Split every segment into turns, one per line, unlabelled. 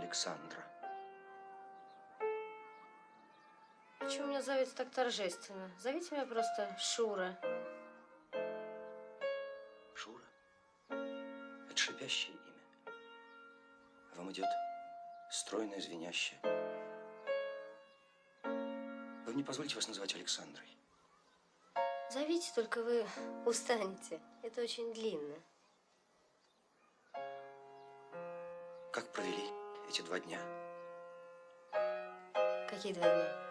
Александра.
Почему меня зовете так торжественно? Зовите меня просто Шура.
Шура? Это шипящее имя. Вам идет стройное, звенящее. Вы мне позволите вас называть Александрой?
Зовите, только вы устанете. Это очень длинно.
Как провели эти 2 дня?
Какие 2 дня?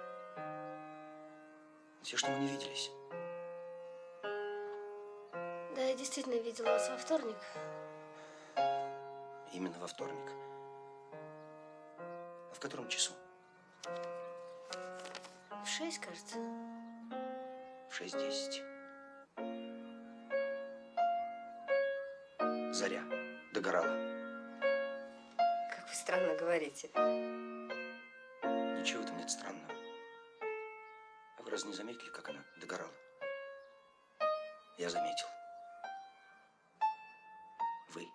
Те, что мы не виделись.
Да, я действительно видела вас во вторник.
Именно во вторник. А в котором часу?
В 6, кажется.
В 6:10. Заря догорала.
Как вы странно говорите.
Ничего в этом нет странного. А вы разве не заметили, как она догорала? Я заметил. Вы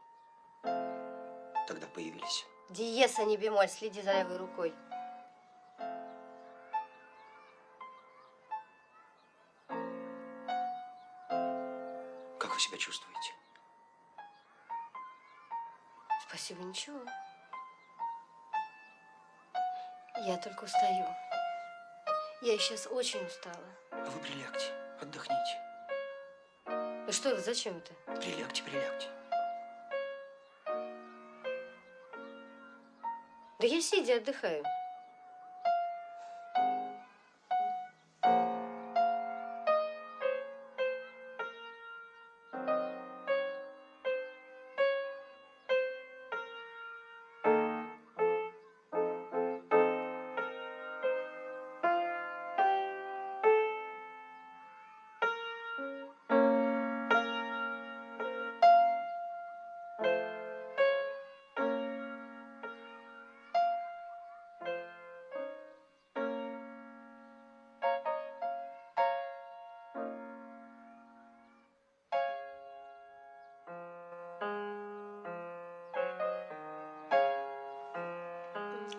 тогда появились.
Диез, а не бемоль. Следи за левой рукой.
Как вы себя чувствуете?
Спасибо, ничего. Я только устаю. Я сейчас очень устала.
А вы прилягте, отдохните.
Да что это, зачем это?
Прилягте, прилягте.
Да я сидя отдыхаю.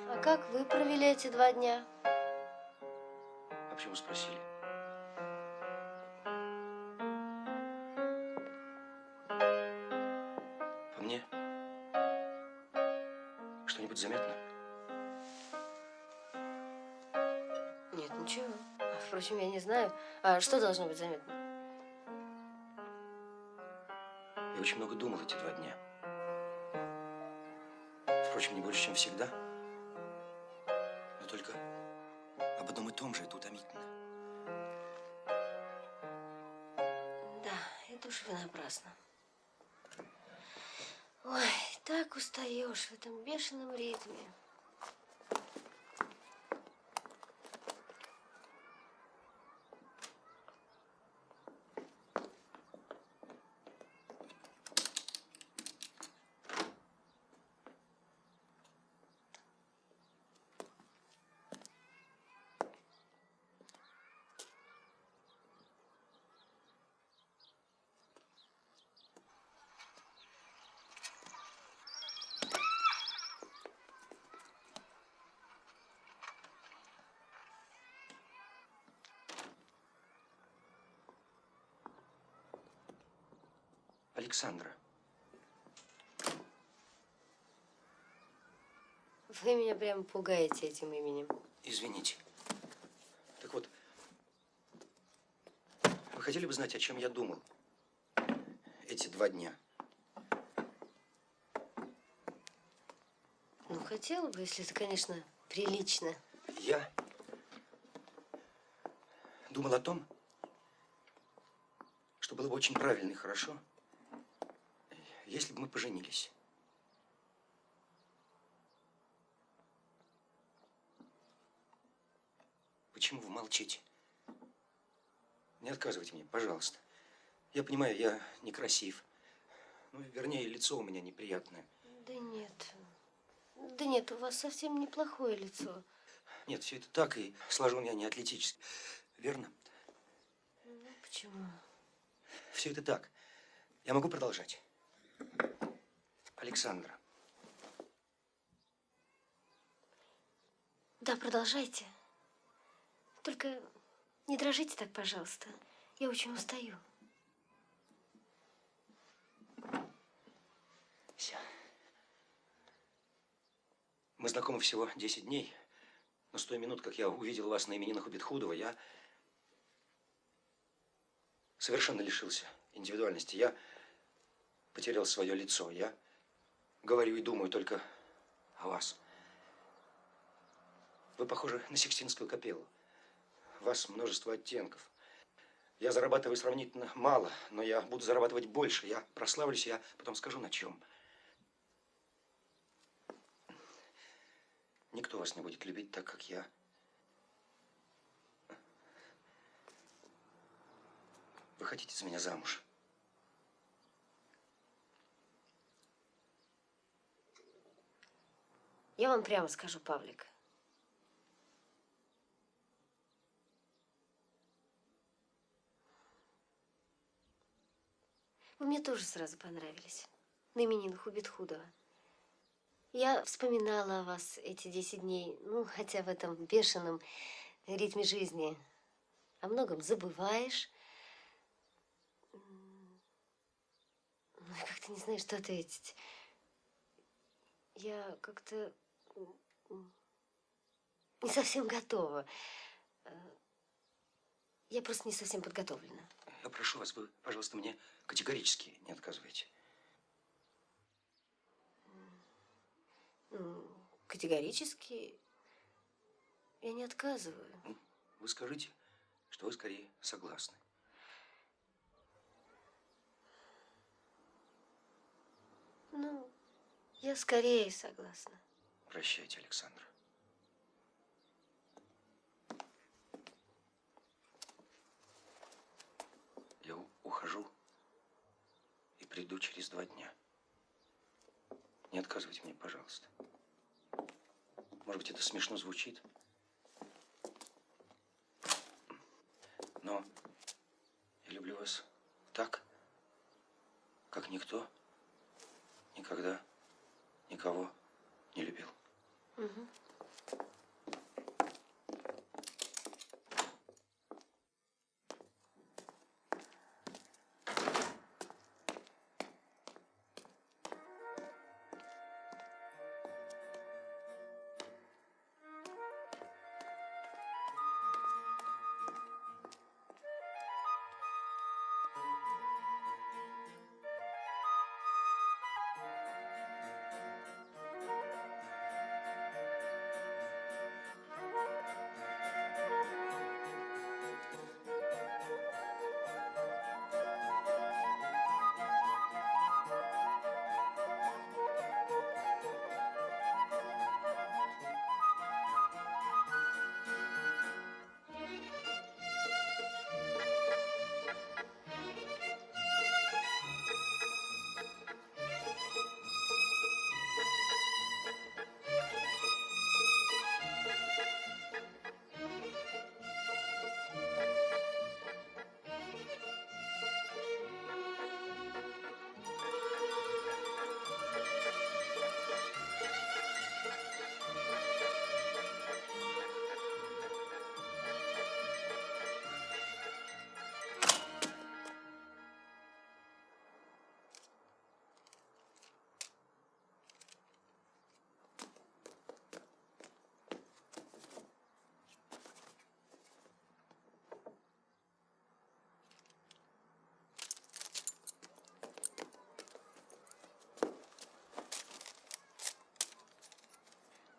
А как вы провели эти 2 дня?
А почему спросили? По мне? Что-нибудь заметно?
Нет, ничего. А, впрочем, я не знаю. А что должно быть заметно?
Я очень много думал эти 2 дня. Впрочем, не больше, чем всегда. Но только об одном и том же это утомительно.
Да, это уж вы напрасно. Ой, так устаешь в этом бешеном ритме.
Александра.
Вы меня прямо пугаете этим именем.
Извините. Так вот, вы хотели бы знать, о чем я думал эти 2 дня?
Ну, хотела бы, если это, конечно, прилично.
Я думал о том, что было бы очень правильно и хорошо, если бы мы поженились. Почему вы молчите? Не отказывайте мне, пожалуйста. Я понимаю, я некрасив. Ну, вернее, лицо у меня неприятное.
Да нет. Да нет, у вас совсем неплохое лицо.
Нет, все это так, и сложен я не атлетически. Верно?
Ну, почему?
Все это так. Я могу продолжать? Александра.
Да, продолжайте. Только не дрожите так, пожалуйста. Я очень устаю.
Все. Мы знакомы всего 10 дней, но с той минуты, как я увидел вас на именинах у Бетхудова, я совершенно лишился индивидуальности. Я потерял свое лицо. Я говорю и думаю только о вас. Вы похожи на Сикстинскую капеллу. У вас множество оттенков. Я зарабатываю сравнительно мало, но я буду зарабатывать больше. Я прославлюсь, я потом скажу на чем. Никто вас не будет любить так, как я. Вы хотите за меня замуж?
Я вам прямо скажу, Павлик. Вы мне тоже сразу понравились. На именинах у Бетхудова. Я вспоминала о вас эти 10 дней. Ну, хотя в этом бешеном ритме жизни о многом забываешь. Ну, и как-то не знаю, что ответить. Я как-то не совсем готова. Я просто не совсем подготовлена.
Я прошу вас, вы, пожалуйста, мне категорически не отказывайте.
Категорически я не отказываю.
Вы скажите, что вы скорее согласны.
Ну, я скорее согласна.
Прощайте, Александра. Я ухожу и приду через 2 дня. Не отказывайте мне, пожалуйста. Может быть, это смешно звучит, но я люблю вас так, как никто никогда никого не любил.
Угу.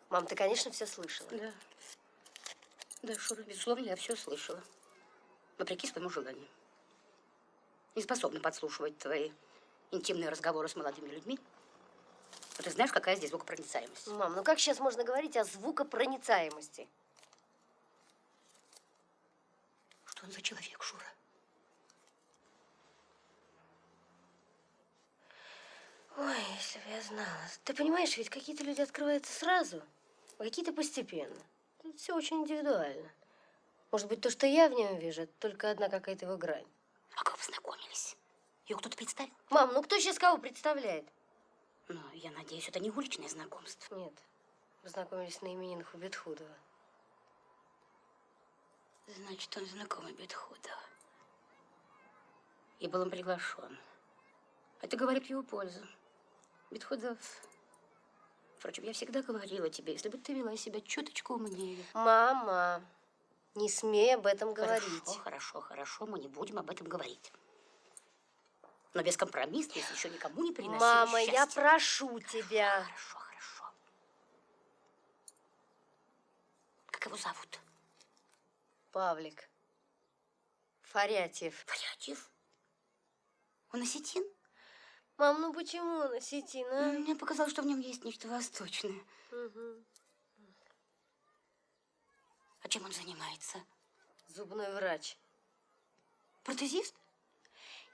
Мам, ты, конечно, все слышала.
Да. Да, Шура, безусловно, я все слышала. Вопреки своему желанию. Не способна подслушивать твои интимные разговоры с молодыми людьми. А ты знаешь, какая здесь звукопроницаемость?
Мам, ну как сейчас можно говорить о звукопроницаемости?
Что он за человек, Шура?
Ой, если бы я знала. Ты понимаешь, ведь какие-то люди открываются сразу, а какие-то постепенно. Это все очень индивидуально. Может быть, то, что я в нем вижу, это только одна какая-то его грань.
А как вы познакомились? Ее кто-то представил?
Мам, ну кто сейчас кого представляет?
Ну, я надеюсь, это не уличное знакомство.
Нет, познакомились на именинах у Бетхудова.
Значит, он знакомый Бетхудова. И был он приглашен. Это говорит в его пользу. Бетхудов... Впрочем, я всегда говорила тебе, если бы ты вела себя чуточку умнее.
Мама, не смей об этом говорить.
Хорошо, мы не будем об этом говорить. Но без компромисса, если еще никому не приносила
Мама,
счастья.
я прошу тебя.
Хорошо. Как его зовут?
Павлик. Фарятьев.
Фарятьев? Он осетин?
Мам, ну почему он осетин, а?
Мне показалось, что в нем есть нечто восточное.
Угу.
А чем он занимается?
Зубной врач.
Протезист?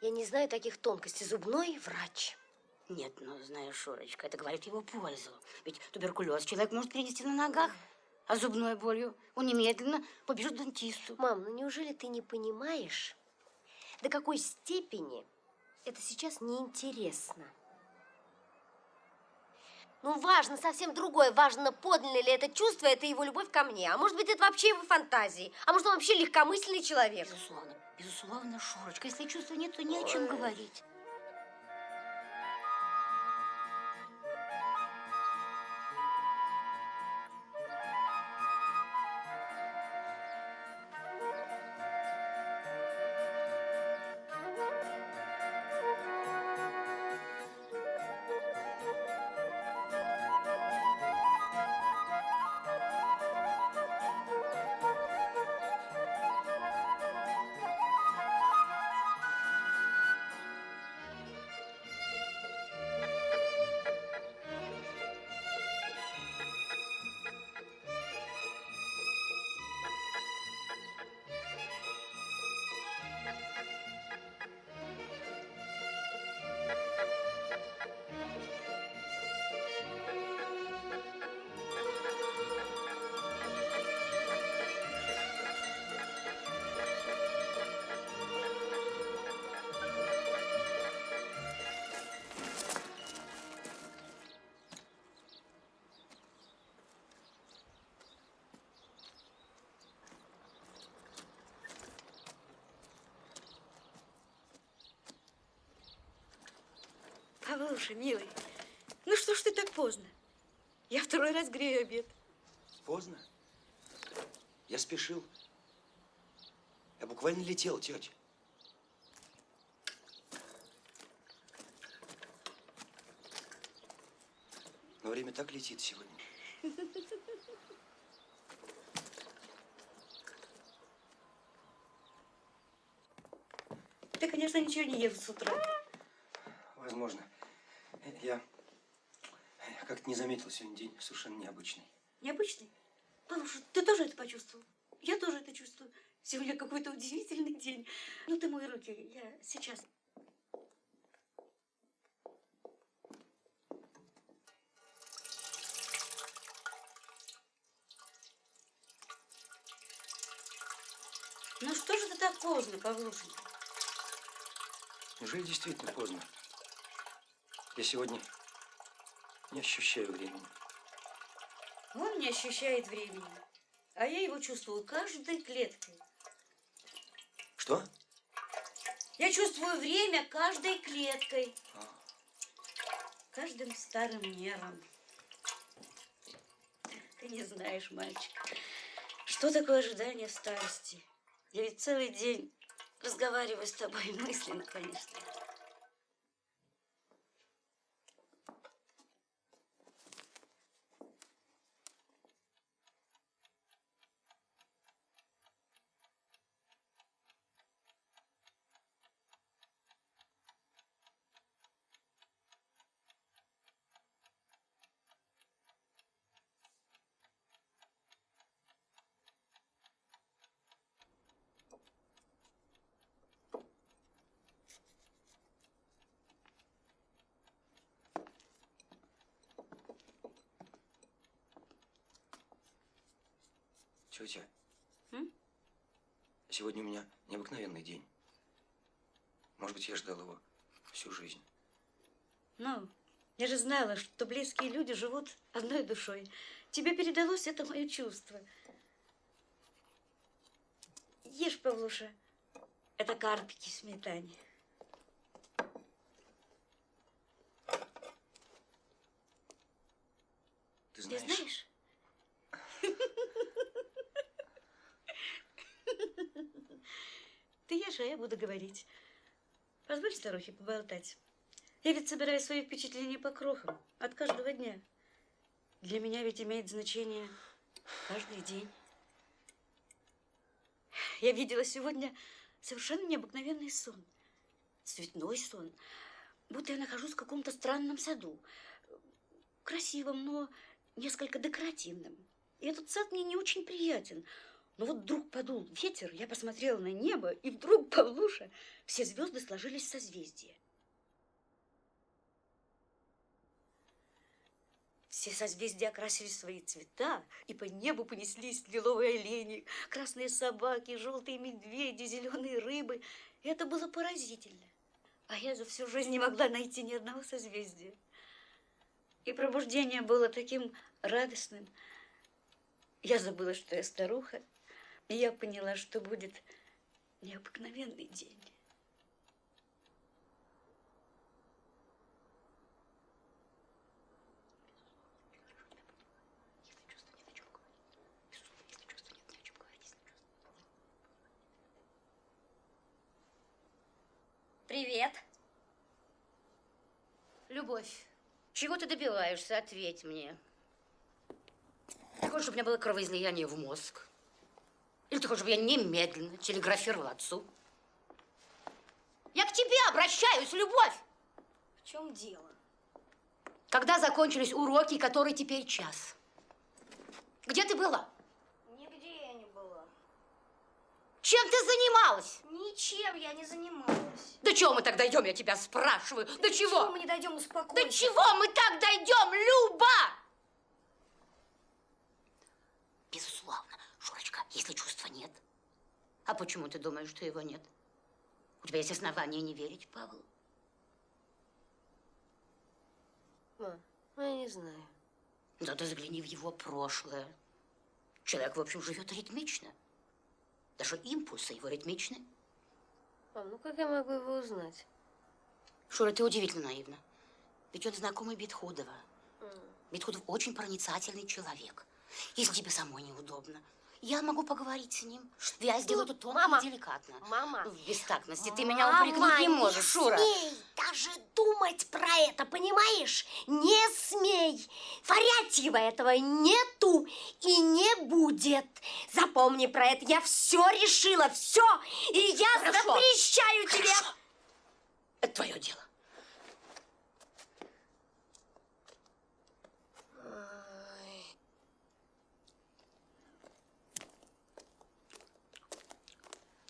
Я не знаю таких тонкостей. Зубной врач.
Нет, ну, знаешь, Шурочка, это говорит в его пользу. Ведь туберкулез человек может перенести на ногах, а зубной болью он немедленно побежит к дантисту.
Мам, ну неужели ты не понимаешь, до какой степени это сейчас неинтересно? Ну, важно совсем другое. Важно, подлинно ли это чувство, это его любовь ко мне. А может быть, это вообще его фантазии. А может, он вообще легкомысленный человек.
Безусловно, Шурочка. Если чувства нет, то не о чем говорить.
Павлуша, милый, ну что ж ты так поздно? Я второй раз грею обед.
Поздно. Я спешил. Я буквально летел, тетя. Но время так летит сегодня.
Ты, конечно, ничего не ел с утра.
Возможно. Я как-то не заметил, сегодня день совершенно необычный.
Необычный? Павлуша, ты тоже это почувствовал? Я тоже это чувствую. Сегодня какой-то удивительный день. Ну, ты мой руки, я сейчас. Ну, что же ты так поздно, Павлушенька?
Неужели действительно поздно? Я сегодня не ощущаю времени.
Он не ощущает времени, а я его чувствую каждой клеткой.
Что?
Я чувствую время каждой клеткой. Каждым старым нервом. Ты не знаешь, мальчик, что такое ожидание старости. Я ведь целый день разговариваю с тобой мысленно, конечно.
Тетя,
М?
сегодня у меня необыкновенный день. Может быть, я ждал его всю жизнь.
Ну, я же знала, что близкие люди живут одной душой. Тебе передалось это мое чувство. Ешь, Павлуша. Это карпики в сметане.
Ты
Ты
знаешь,
знаешь? Ты ешь, а я буду говорить. Позволь старухе поболтать. Я ведь собираю свои впечатления по крохам от каждого дня. Для меня ведь имеет значение каждый день. Я видела сегодня совершенно необыкновенный сон. Цветной сон. Будто я нахожусь в каком-то странном саду. Красивом, но несколько декоративным. И этот сад мне не очень приятен. Но вот вдруг подул ветер, я посмотрела на небо, и вдруг, Павлуша, все звезды сложились в созвездие. Все созвездия окрасили свои цвета, и по небу понеслись лиловые олени, красные собаки, желтые медведи, зеленые рыбы. И это было поразительно. А я за всю жизнь не могла найти ни одного созвездия. И пробуждение было таким радостным. Я забыла, что я старуха, и я поняла, что будет необыкновенный день.
Привет. Любовь, чего ты добиваешься? Ответь мне. Ты хочешь, чтобы у меня было кровоизлияние в мозг? Или ты хочешь, чтобы я немедленно телеграфировала отцу? Я к тебе обращаюсь, Любовь!
В чем дело?
Когда закончились уроки, который теперь час? Где ты была?
Нигде я не была.
Чем ты занималась?
Ничем я не занималась.
До чего мы так дойдем, я тебя спрашиваю? До чего?
Мы не дойдем, успокойся.
До чего мы так дойдем, Люба? Безусловно, Шурочка, если чувства нет. А почему ты думаешь, что его нет? У тебя есть основания не верить Павлу?
Ма, ну я не знаю.
Да ты загляни в его прошлое. Человек, в общем, живет ритмично. Даже импульсы его ритмичны.
Мам, ну как я могу его узнать?
Шура, ты удивительно наивна. Ведь он знакомый Бетхудова. Бетхудов очень проницательный человек. Если тебе самой неудобно, я могу поговорить с ним. Я сделаю это тонко
мама.
и деликатно.
Мама.
В бестактности ты меня упрекнуть не можешь, Шура.
смей даже думать про это, понимаешь? Не смей. Фарятьева этого нету и не будет. Запомни про это. Я все решила, все. И я
Хорошо.
запрещаю тебе.
Хорошо. Это твое дело.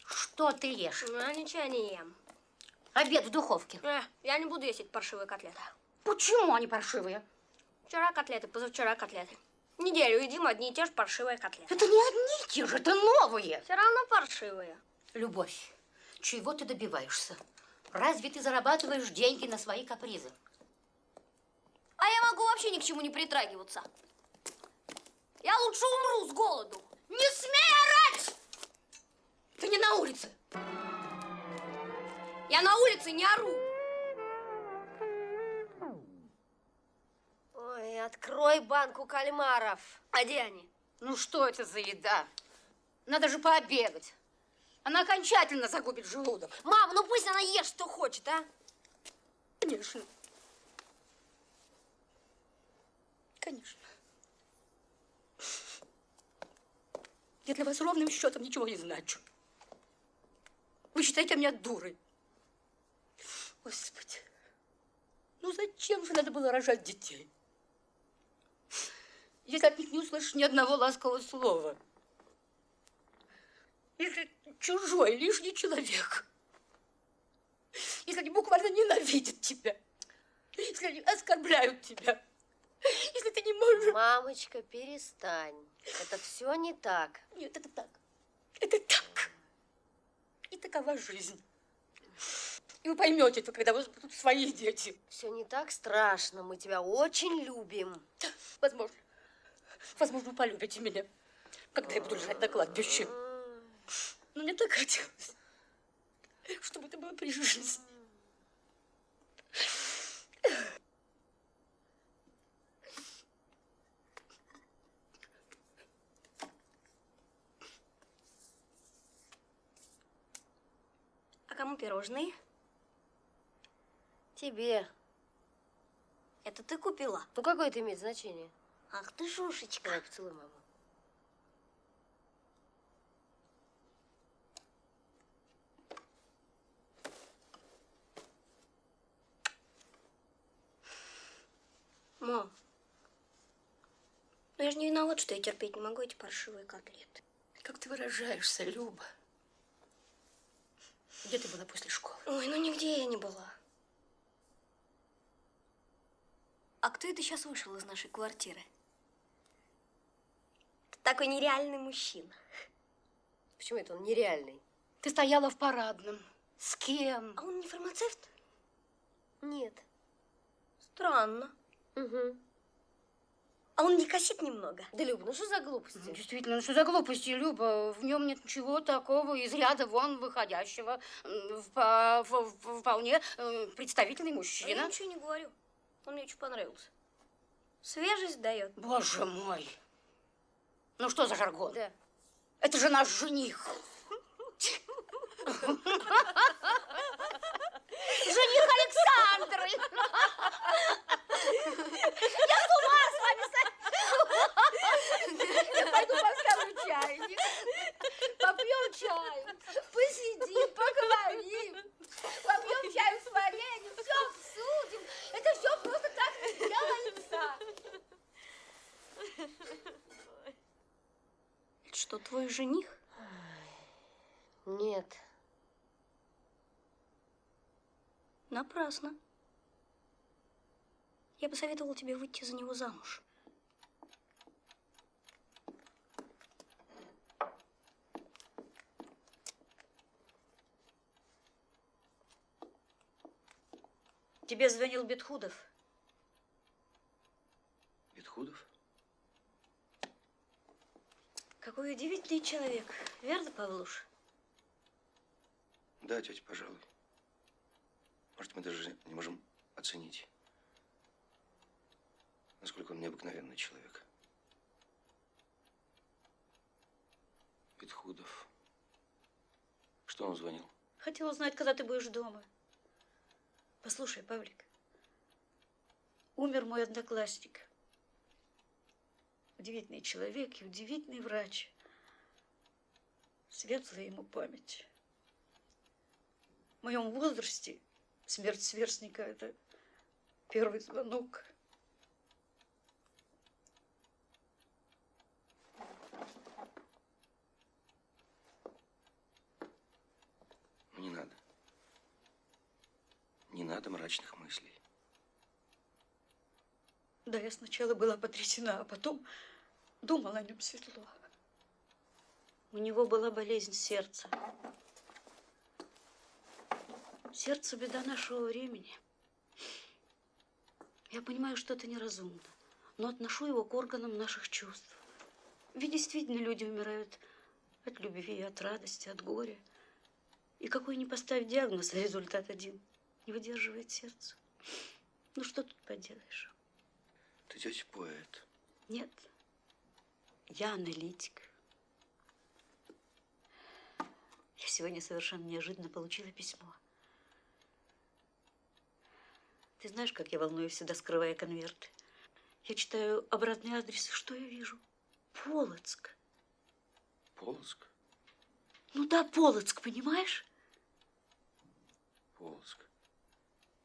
Что ты ешь?
Я ничего не ем.
Обед в духовке.
Я не буду есть эти паршивые котлеты.
Почему они паршивые?
Вчера котлеты, позавчера котлеты. Неделю едим одни и те же паршивые котлеты.
Это не одни и те же, это новые.
Все равно паршивые.
Любовь, чего ты добиваешься? Разве ты зарабатываешь деньги на свои капризы?
А я могу вообще ни к чему не притрагиваться. Я лучше умру с голоду.
Не смей орать! Ты не на улице.
Я на улице не ору.
Ой, открой банку кальмаров.
А где они?
Ну что это за еда? Надо же пообедать. Она окончательно загубит желудок.
Мам, ну пусть она ест, что хочет, а?
Конечно. Конечно. Я для вас ровным счетом ничего не значу. Вы считаете меня дурой. Господи, ну зачем же надо было рожать детей? Если от них не услышишь ни одного ласкового слова. Если чужой, лишний человек. Если они буквально ненавидят тебя. Если они оскорбляют тебя. Если ты не можешь...
Мамочка, перестань. Это все не так.
Нет, это так. Это так. И такова жизнь. И вы поймете это, когда у вас будут свои дети.
Все не так страшно. Мы тебя очень любим.
Возможно. Возможно, вы полюбите меня, когда я буду лежать на кладбище.
Но мне так хотелось, чтобы это было при жизни.
А кому пирожные?
Тебе.
Это ты купила?
Ну, какое это имеет значение?
Ах ты, Шушечка.
Давай, поцелуй маму.
Мам, ну я же не виноват, что я терпеть не могу эти паршивые котлеты.
Как ты выражаешься, Люба? Где ты была после школы?
Ой, ну нигде я не была. А кто это сейчас вышел из нашей квартиры? Такой нереальный мужчина.
Почему это он нереальный?
Ты стояла в парадном. С кем?
А он не фармацевт?
Нет.
Странно.
Угу.
А он не косит немного?
Да, Люба, ну что за глупости?
Действительно, ну что за глупости, Люба? В нем нет ничего такого из ряда вон выходящего. Вполне представительный
А я
мужчина.
ничего не говорю. Он мне очень понравился. Свежесть дает.
Боже мой. Ну что за жаргон?
Да.
Это же наш жених. Жених Александры. Я пойду поставлю чайник. Попьем чаю. Посидим, поговорим. Попьем чаю с вареньем. Все обсудим. Это все просто так не делается.
Это что, твой жених?
Нет.
Напрасно. Я бы советовала тебе выйти за него замуж.
Тебе звонил Бетхудов.
Бетхудов?
Какой удивительный человек. Верно, Павлуш?
Да, тетя, пожалуй. Может, мы даже не можем оценить, насколько он необыкновенный человек. Бетхудов. Что он звонил?
Хотел узнать, когда ты будешь дома. Послушай, Павлик, умер мой одноклассник. Удивительный человек и удивительный врач. Светлая ему память. В моем возрасте смерть сверстника – это первый звонок.
Не надо. Не надо мрачных мыслей.
Да, я сначала была потрясена, а потом думала о нем светло. У него была болезнь сердца. Сердце – беда нашего времени. Я понимаю, что это неразумно, но отношу его к органам наших чувств. Ведь действительно люди умирают от любви, от радости, от горя. И какой ни поставь диагноз, а результат один – не выдерживает сердце. Ну что тут поделаешь?
Ты, тетя, поэт.
Нет, я аналитик. Я сегодня совершенно неожиданно получила письмо. Ты знаешь, как я волнуюсь всегда, скрывая конверты? Я читаю обратный адрес, и что я вижу? Полоцк.
Полоцк?
Ну да, Полоцк, понимаешь?
Полоцк.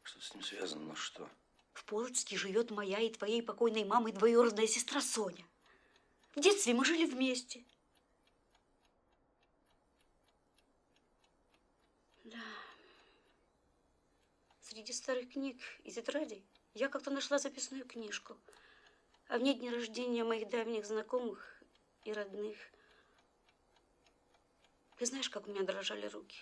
Что с ним связано, но что?
В Полоцке живет моя и твоей покойной мамы двоюродная сестра Соня. В детстве мы жили вместе. Да. Среди старых книг и тетрадей я как-то нашла записную книжку. А в ней дни рождения моих давних знакомых и родных. Ты знаешь, как у меня дрожали руки?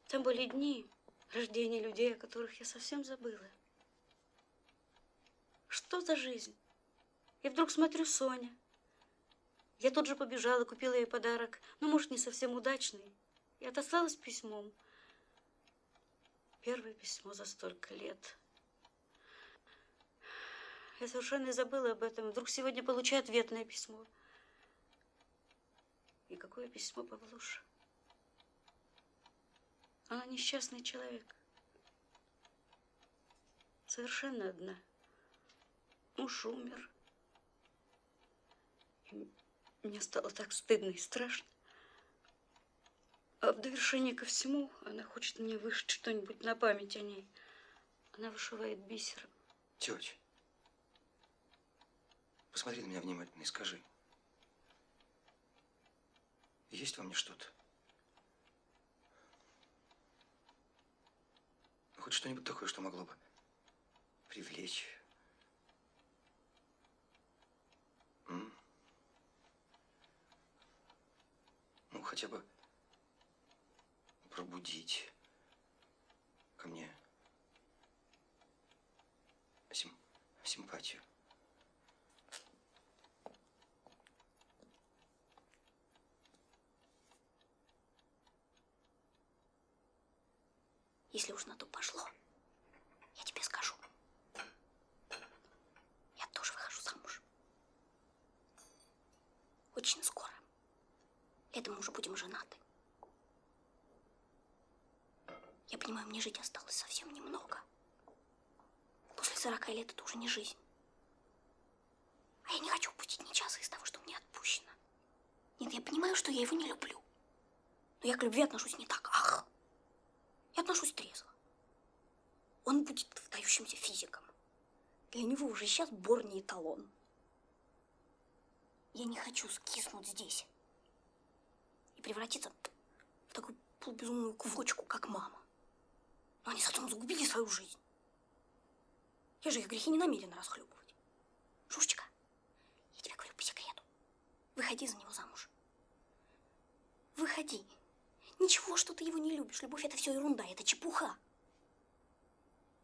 Там были дни рождения людей, о которых я совсем забыла. Что за жизнь? И вдруг смотрю, Соня. Я тут же побежала, купила ей подарок. Ну, может, не совсем удачный. И отослала с письмом. Первое письмо за столько лет. Я совершенно забыла об этом. Вдруг сегодня получаю ответное письмо. И какое письмо, Павлуша? Она несчастный человек. Совершенно одна. Муж умер. И мне стало так стыдно и страшно. А в довершение ко всему, она хочет мне вышить что-нибудь на память о ней. Она вышивает бисером.
Тетя, посмотри на меня внимательно и скажи. Есть во мне что-то? Ну, хоть что-нибудь такое, что могло бы привлечь. Ну, хотя бы пробудить ко мне симпатию.
Если уж на то пошло, я тебе скажу. Я тоже выхожу замуж. Очень скоро. Летом мы уже будем женаты. Я понимаю, мне жить осталось совсем немного. После 40 лет это уже не жизнь. А я не хочу упустить ни часа из того, что мне отпущено. Нет, я понимаю, что я его не люблю. Но я к любви отношусь не так. Ах! Я отношусь трезво. Он будет выдающимся физиком. Для него уже сейчас Бор не эталон. Я не хочу скиснуть здесь и превратиться в такую полубезумную квочку, как мама. Но они с отцом загубили свою жизнь. Я же их грехи не намерена расхлебывать. Шушечка, я тебе говорю по секрету. Выходи за него замуж. Выходи. Ничего, что ты его не любишь. Любовь — это все ерунда, это чепуха.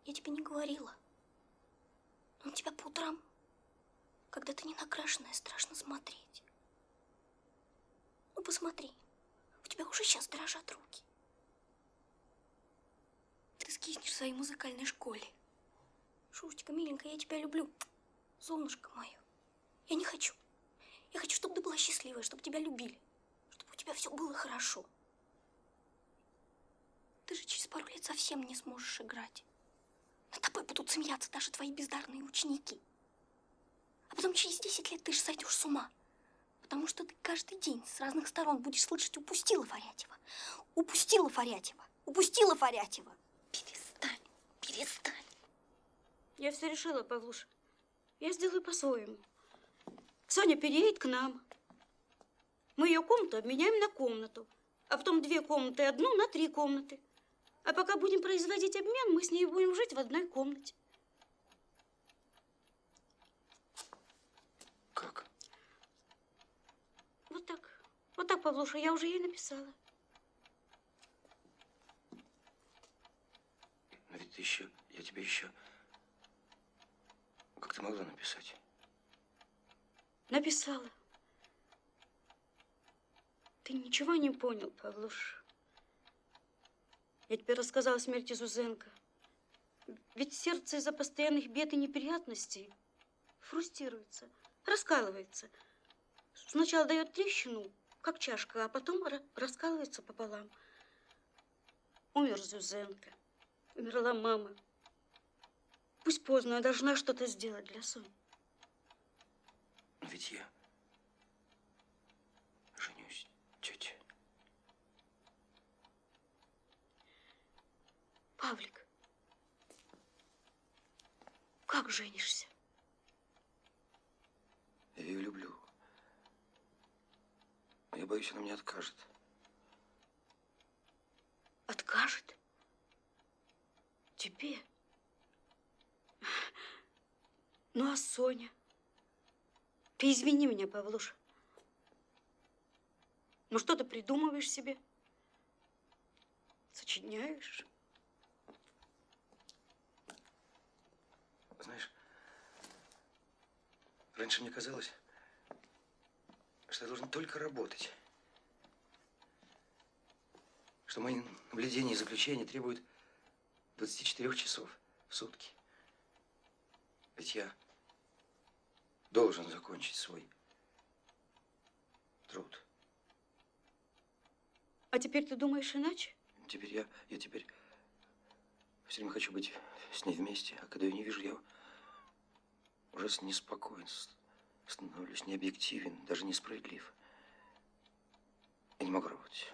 Я тебе не говорила. Но на тебя по утрам, когда ты не накрашенная, страшно смотреть. Ну, посмотри. У тебя уже сейчас дрожат руки. Ты скиснешь в своей музыкальной школе. Шушечка, миленькая, я тебя люблю. Солнышко мое. Я не хочу. Я хочу, чтобы ты была счастливая, чтобы тебя любили. Чтобы у тебя все было хорошо. Ты же через пару лет совсем не сможешь играть. Над тобой будут смеяться даже твои бездарные ученики. А потом через 10 лет ты же сойдешь с ума. Потому что ты каждый день с разных сторон будешь слышать: упустила Фарятьева, упустила Фарятьева, упустила Фарятьева. Перестань, перестань.
Я все решила, Павлуша. Я сделаю по-своему. Соня переедет к нам. Мы ее комнату обменяем на комнату. А потом 2 комнаты, одну на 3 комнаты. А пока будем производить обмен, мы с ней будем жить в одной комнате.
Как?
Вот так. Вот так, Павлуша, я уже ей написала.
Но ведь ты еще, я тебе еще... Как ты могла написать?
Написала. Ты ничего не понял, Павлуш. Я тебе рассказала о смерти Зузенко. Ведь сердце из-за постоянных бед и неприятностей фрустируется, раскалывается. Сначала дает трещину, как чашка, а потом раскалывается пополам. Умер Зузенко. Умерла мама. Пусть поздно, я должна что-то сделать для Сони.
Но ведь я женюсь, тетя.
Павлик, как женишься?
Я ее люблю. Но я боюсь, она мне откажет.
Откажет? Тебе? Ну, а Соня? Ты извини меня, Павлуша. Ну, что ты придумываешь себе? Сочиняешь?
Знаешь, раньше мне казалось, что я должен только работать. Что мои наблюдения и заключения требуют 24 часов в сутки. Ведь я должен закончить свой труд.
А теперь ты думаешь иначе?
Теперь я теперь все время хочу быть с ней вместе, а когда ее не вижу, я ужасно неспокоен, становлюсь необъективен, даже несправедлив. Я не могу работать.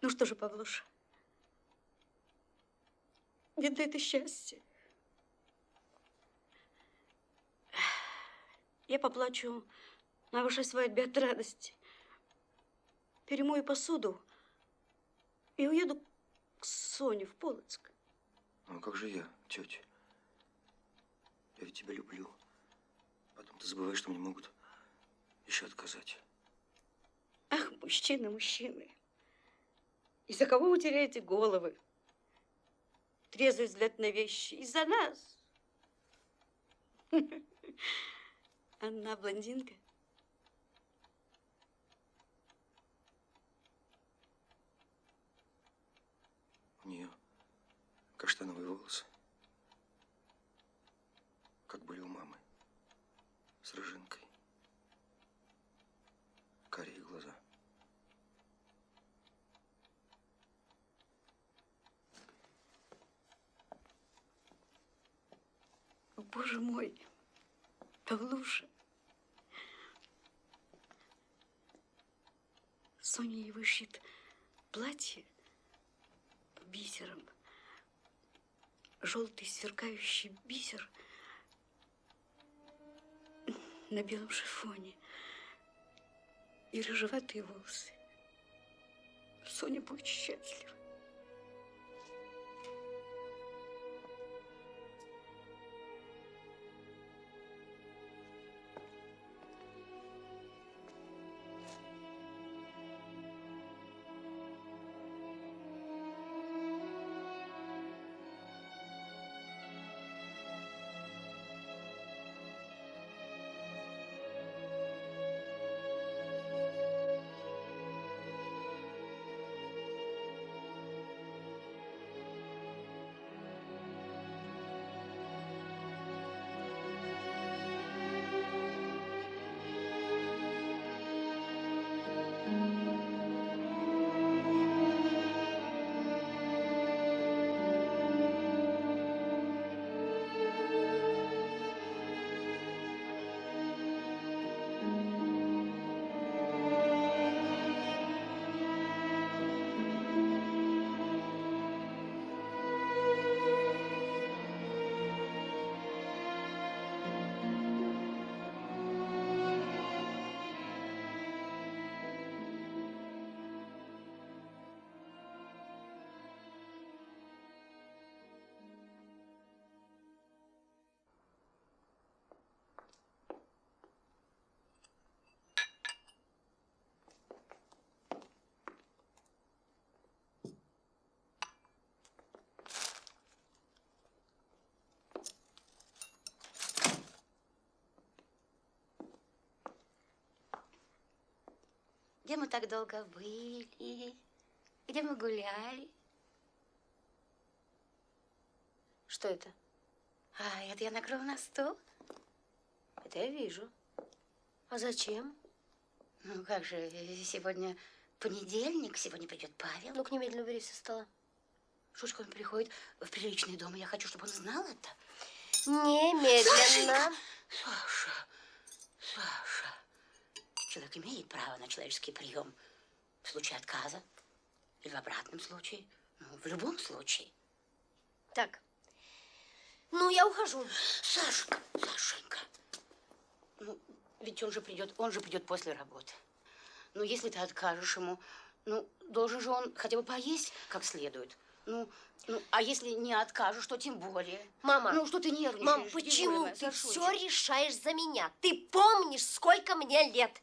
Ну что же, Павлуша, видно, это счастье. Я поплачу на вашей свадьбе от радости. Перемою посуду и уеду к Соне в Полоцк.
Ну, а как же я, тетя? Я ведь тебя люблю. Потом ты забываешь, что мне могут еще отказать.
Ах, мужчины, мужчины. Из-за кого вы теряете головы? Трезвый взгляд на вещи. Из-за нас. Она блондинка.
У нее каштановые волосы, как были у мамы, с рыжинкой, карие глаза.
О, Боже мой, Павлуша. Соня ей вышьет платье бисером. Желтый сверкающий бисер на белом шифоне. И рыжеватые волосы. Соня будет счастлива. Где мы так долго были? Где мы гуляли?
Что это?
А, это я накрыла на стол.
Это я вижу. А зачем?
Ну, как же, сегодня понедельник, сегодня придет Павел.
Ну-ка, немедленно убери со стола.
Шучка, он приходит в приличный дом, и я хочу, чтобы он знал это.
Немедленно.
Саша. Человек имеет право на человеческий прием в случае отказа или в обратном случае. Ну, в любом случае.
Так. Ну, я ухожу.
Сашенька. Ну, ведь он же придет после работы. Ну, если ты откажешь ему, ну, должен же он хотя бы поесть как следует. Ну, а если не откажешь, то тем более.
Мама.
Ну, что ты нервничаешь?
Мам, почему
моя,
ты
Сашунчик?
все решаешь за меня? Ты помнишь, сколько мне лет?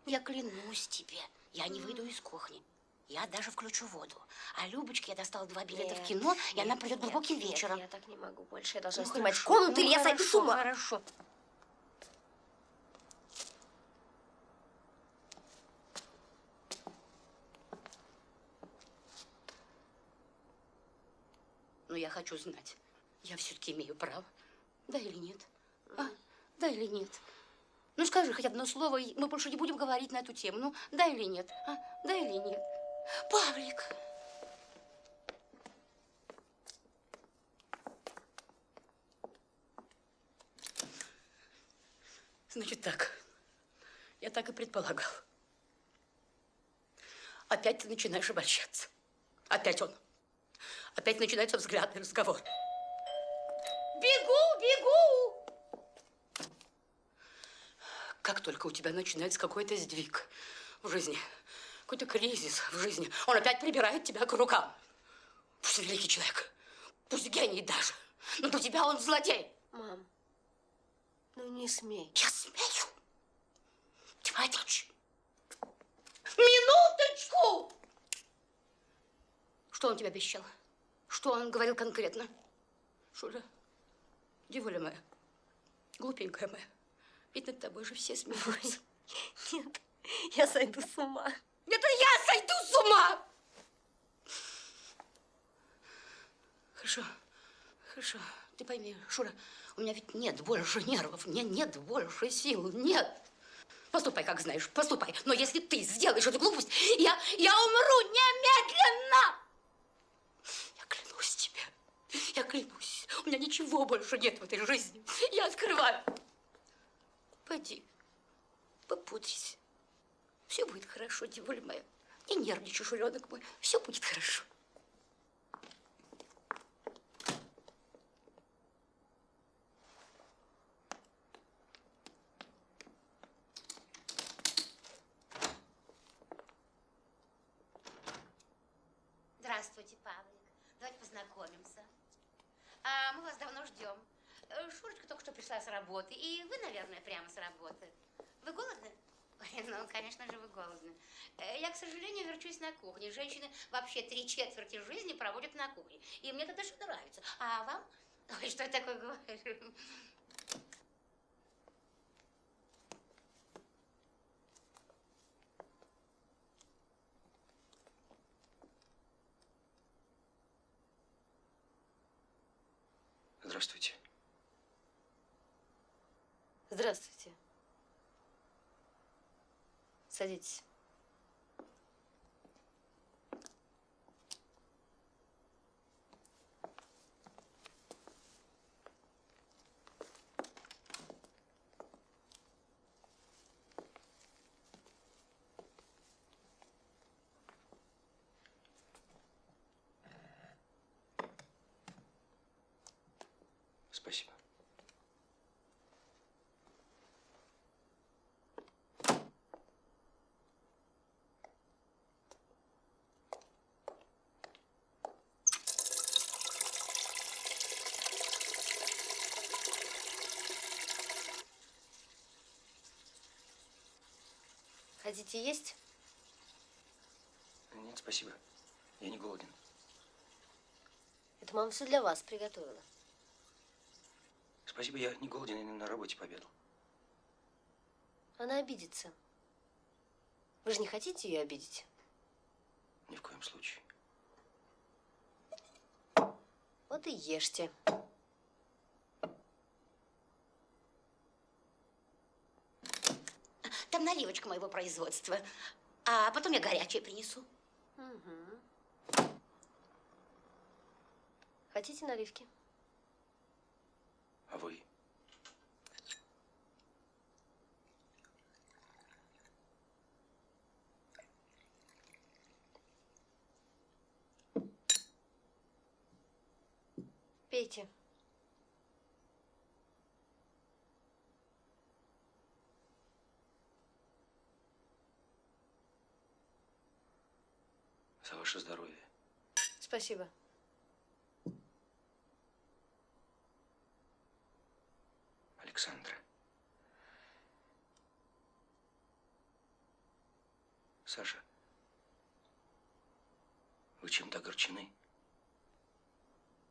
Я клянусь тебе, я не выйду из кухни.
Я даже включу воду. А Любочке я достала 2 билета
Нет,
в кино, и она
нет,
придет
нет,
глубоким
нет,
вечером.
я так не могу больше. Я должна
Ну,
снимать
хорошо,
комнату,
ну,
или я сойду с
хорошо,
ума.
Хорошо. Но я хочу знать, я все-таки имею право, да или нет? А? Да или нет? Ну скажи хоть одно слово, и мы больше не будем говорить на эту тему. Ну, да или нет? А? Да или нет? Павлик! Значит так, я так и предполагал. Опять ты начинаешь обольщаться. Опять он. Опять начинается взглядный разговор. Бегу, бегу! Как только у тебя начинается какой-то сдвиг в жизни, какой-то кризис в жизни, он опять прибирает тебя к рукам. Пусть великий человек, пусть гений даже, но для тебя он злодей.
Мам, ну не смей.
Я смею. Тимофеич, минуточку! Что он тебе обещал? Что он говорил конкретно? Шуля, девуля моя, глупенькая моя, ведь над тобой же все смеются.
Нет, я сойду с ума.
Это я сойду с ума! Хорошо, хорошо. Ты пойми, Шура, у меня ведь нет больше нервов, мне нет больше сил, нет. Поступай, как знаешь, поступай. Но если ты сделаешь эту глупость, я умру немедленно! Я клянусь тебе, я клянусь. У меня ничего больше нет в этой жизни. Я открываю. Пойди, попудрись. Все будет хорошо, девуля моя. Не нервничай, шуренок мой. Все будет хорошо.
Здравствуйте, Павлик. Давайте познакомимся. Мы вас давно ждем. Шурочка только что пришла с работы, и вы, наверное, прямо с работы. Вы голодны? Ой, ну, конечно же, вы голодны. Я, к сожалению, верчусь на кухне. Женщины вообще 3/4 жизни проводят на кухне. И мне это даже нравится. А вам? Ой, что я такое говорю?
Здравствуйте.
Здравствуйте. Садитесь.
Спасибо.
Хотите есть?
Нет, спасибо. Я не голоден.
Это мама все для вас приготовила.
Спасибо, я не голоден и на работе пообедал.
Она обидится. Вы же не хотите ее обидеть?
Ни в коем случае.
Вот и ешьте.
Там наливочка моего производства. А потом я горячее принесу.
Угу. Хотите наливки?
А вы?
Пейте.
За ваше здоровье.
Спасибо.
Александра. Саша. Вы чем-то огорчены?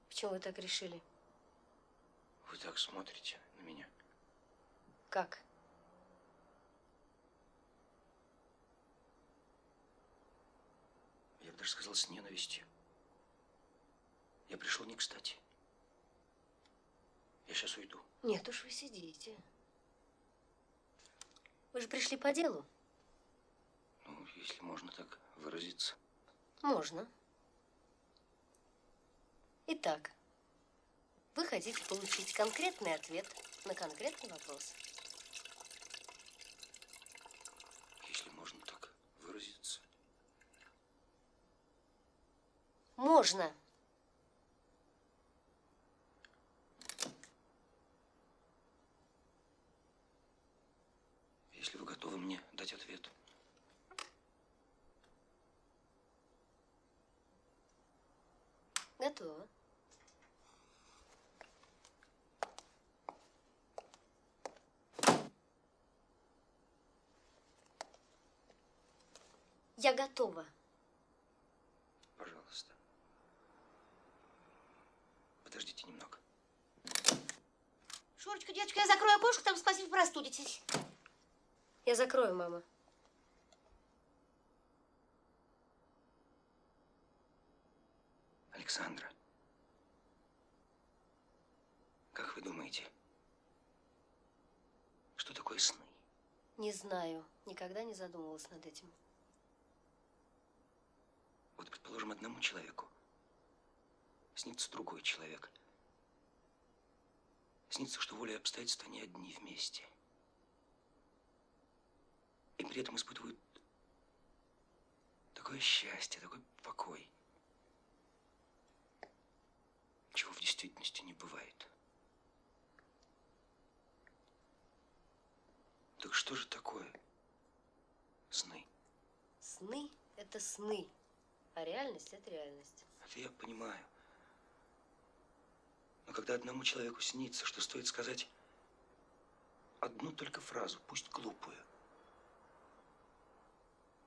Почему вы так решили?
Вы так смотрите на меня.
Как?
Я бы даже сказал, с ненавистью. Я пришел не кстати. Я сейчас уйду.
Нет уж, вы сидите. Вы же пришли по делу.
Ну, если можно так выразиться.
Можно. Итак, вы хотите получить конкретный ответ на конкретный вопрос.
Если можно так выразиться.
Можно.
Если вы готовы мне дать ответ.
Готово. Я готова.
Пожалуйста. Подождите немного.
Шурочка, деточка, я закрою окошко, там спасибо, вы простудитесь.
Я закрою, мама.
Александра. Как вы думаете, что такое сны?
Не знаю. Никогда не задумывалась над этим.
Вот, предположим, одному человеку снится другой человек. Снится, что воля и обстоятельства не одни вместе. И при этом испытывают такое счастье, такой покой, чего в действительности не бывает. Так что же такое сны?
Сны – это сны, а реальность – это реальность.
Это я понимаю. Но когда одному человеку снится, что стоит сказать одну только фразу, пусть глупую,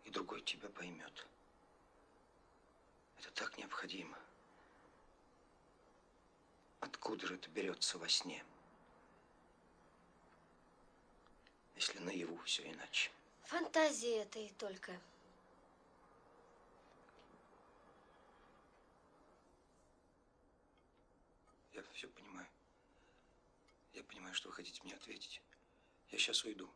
и другой тебя поймет. Это так необходимо. Откуда же это берется во сне? Если наяву все иначе.
Фантазия это и только.
Я все понимаю. Я понимаю, что вы хотите мне ответить. Я сейчас уйду.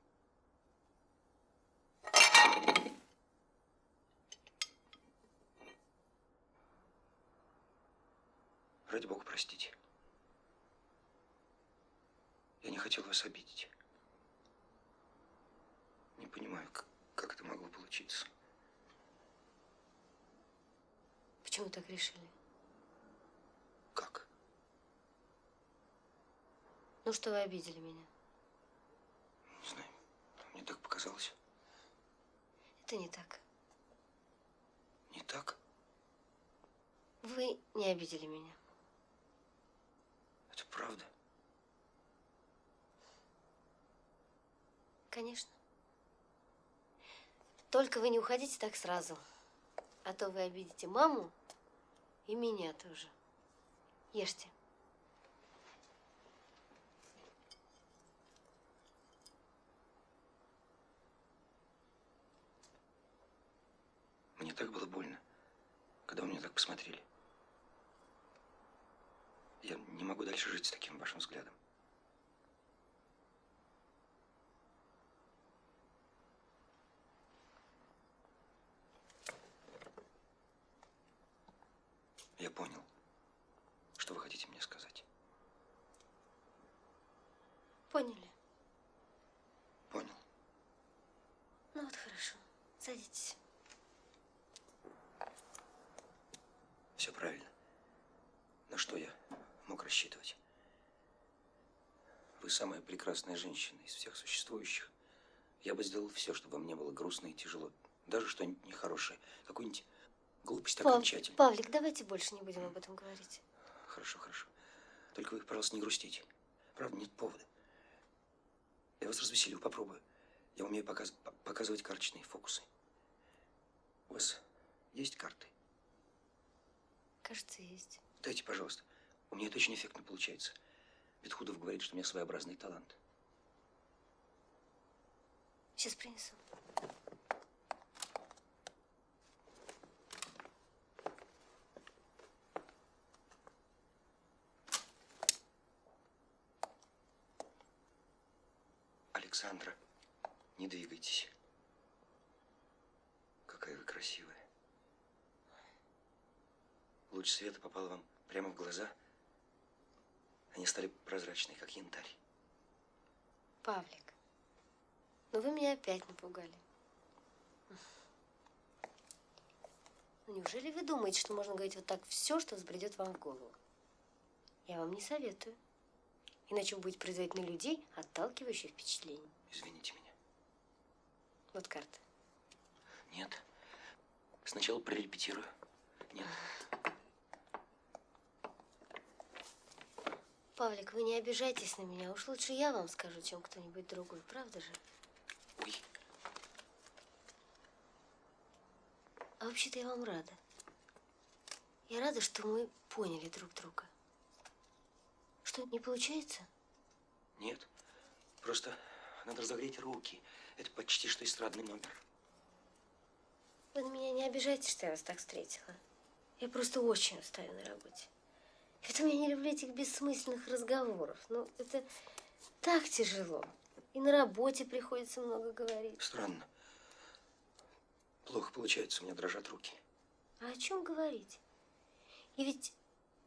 Ради бога, простите. Я не хотел вас обидеть. Не понимаю, как это могло получиться.
Почему так решили?
Как?
Ну, что вы обидели меня?
Не знаю. Мне так показалось.
Это не так.
Не так?
Вы не обидели меня.
Это правда?
Конечно. Только вы не уходите так сразу. А то вы обидите маму и меня тоже. Ешьте.
Мне так было больно, когда вы меня так посмотрели. Я не могу дальше жить с таким вашим взглядом. Я понял, что вы хотите мне сказать.
Поняли?
Понял.
Ну вот хорошо. Садитесь.
Все правильно. На что я мог рассчитывать? Вы самая прекрасная женщина из всех существующих. Я бы сделал все, чтобы вам не было грустно и тяжело. Даже что-нибудь нехорошее. Какую-нибудь глупость окончательно.
Павлик, давайте больше не будем об этом говорить.
Хорошо, хорошо. Только вы, пожалуйста, не грустите. Правда, нет повода. Я вас развеселю, попробую. Я умею показывать карточные фокусы. У вас есть карты?
кажется, есть.
Дайте, пожалуйста. У меня это очень эффектно получается. Бетхудов говорит, что у меня своеобразный талант.
Сейчас принесу.
Александра, не двигайтесь. Какая вы красивая. Луч света попал вам прямо в глаза. Они стали прозрачные, как янтарь.
Павлик, ну вы меня опять напугали. Ну неужели вы думаете, что можно говорить вот так все, что взбредет вам в голову? Я вам не советую. Иначе вы будете производить на людей отталкивающее впечатление.
Извините меня.
Вот карта.
Нет. Сначала прорепетирую. Нет.
Павлик, вы не обижайтесь на меня. Уж лучше я вам скажу, чем кто-нибудь другой. Правда же?
Ой.
А вообще-то я вам рада. Я рада, что мы поняли друг друга. Что, не получается?
Нет. Просто надо разогреть руки. Это почти что эстрадный номер.
Вы на меня не обижайтесь, что я вас так встретила. Я просто очень устаю на работе. Поэтому я не люблю этих бессмысленных разговоров. Ну, это так тяжело. И на работе приходится много говорить.
Странно. Плохо получается, у меня дрожат руки.
А о чем говорить? И ведь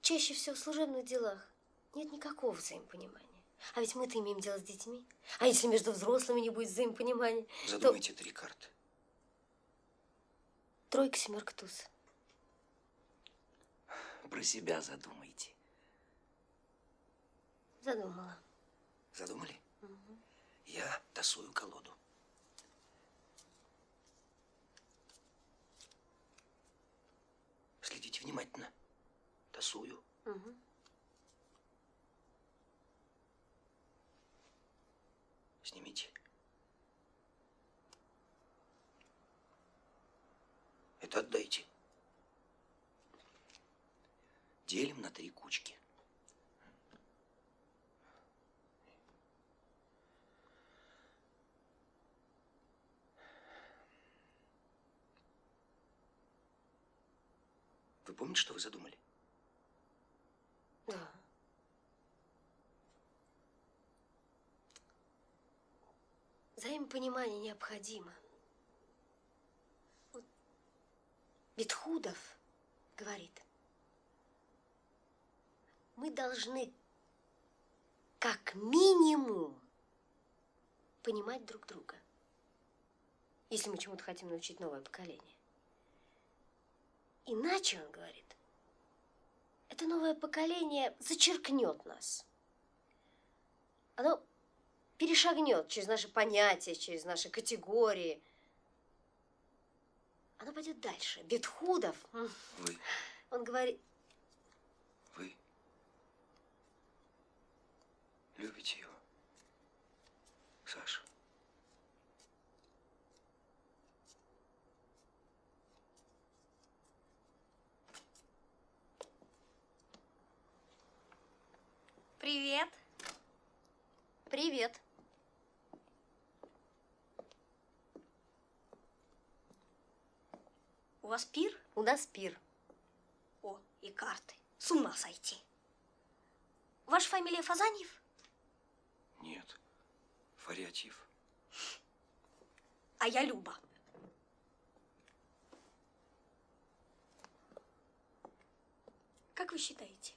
чаще всего в служебных делах нет никакого взаимопонимания. А ведь мы-то имеем дело с детьми. А если между взрослыми не будет взаимопонимания,
Задумайте 3 карты.
то 3, 7, туз.
Про себя задумайте.
Задумала.
Задумали?
Угу.
Я тасую колоду. Следите внимательно. Тасую.
Угу.
Снимите. Это отдайте. Делим на 3 кучки. Вы помните, что вы задумали?
Да. Взаимопонимание необходимо. Вот Бетхудов говорит, мы должны как минимум понимать друг друга, если мы чему-то хотим научить новое поколение. Иначе, он говорит, это новое поколение зачеркнет нас. Оно перешагнет через наши понятия, через наши категории. Оно пойдет дальше. Бетхудов,
Вы,
он говорит,
вы любите его, Саша?
Привет.
привет.
У вас пир?
У нас пир.
О, и карты. С ума сойти. Ваша фамилия Фазаньев?
Нет. Фарятьев.
А я Люба. Как вы считаете?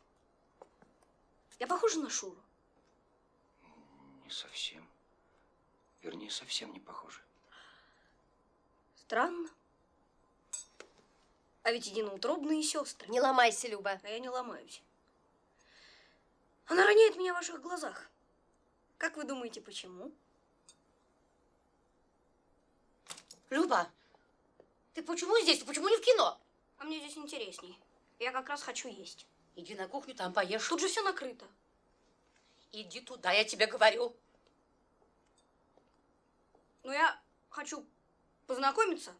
Я похожа на Шуру?
Не совсем. Вернее, совсем не похожи.
Странно. А ведь единоутробные сестры.
Не ломайся, Люба.
А я не ломаюсь. Она роняет меня в ваших глазах. Как вы думаете, почему?
Люба, ты почему здесь? Ты почему не в кино?
А мне здесь интересней. Я как раз хочу есть.
Иди на кухню, там поешь.
Тут же все накрыто.
Иди туда, я тебе говорю.
Но я хочу познакомиться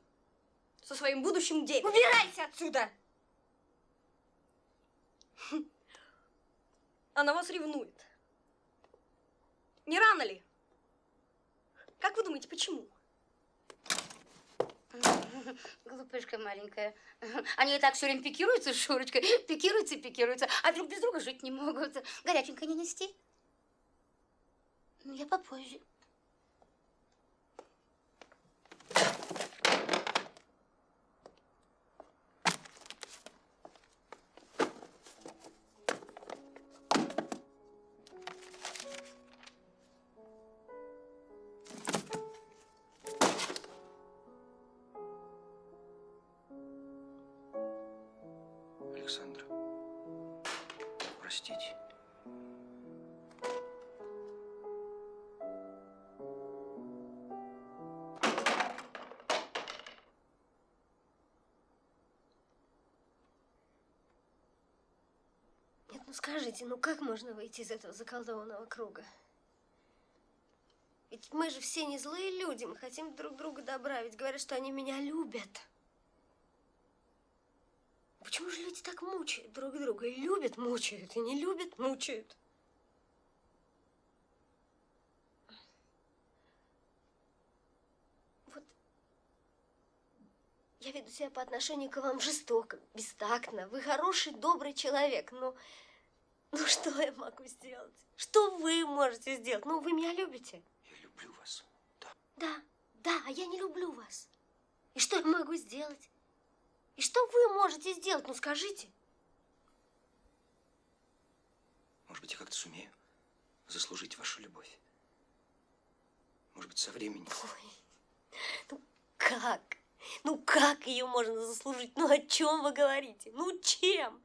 со своим будущим девичьим.
Убирайся отсюда!
Она вас ревнует. Не рано ли? Как вы думаете, почему?
Глупышка маленькая. Они и так все время пикируются с Шурочкой. Пикируются и пикируются, а друг без друга жить не могут. Горяченько не нести? Ну, я попозже.
Александра, простите.
Нет, ну скажите, ну как можно выйти из этого заколдованного круга? Ведь мы же все не злые люди, мы хотим друг друга добра, ведь говорят, что они меня любят. Почему же люди так мучают друг друга? И любят, мучают, и не любят, мучают. Вот я веду себя по отношению к вам жестоко, бестактно. Вы хороший, добрый человек, но ну что я могу сделать? Что вы можете сделать? Ну, вы меня любите?
Я люблю вас. Да.
Да, а я не люблю вас. И что я могу сделать? И что вы можете сделать? Ну, скажите.
Может быть, я как-то сумею заслужить вашу любовь. Может быть, со временем.
Ой, ну как? Ну как ее можно заслужить? Ну о чем вы говорите? Ну чем?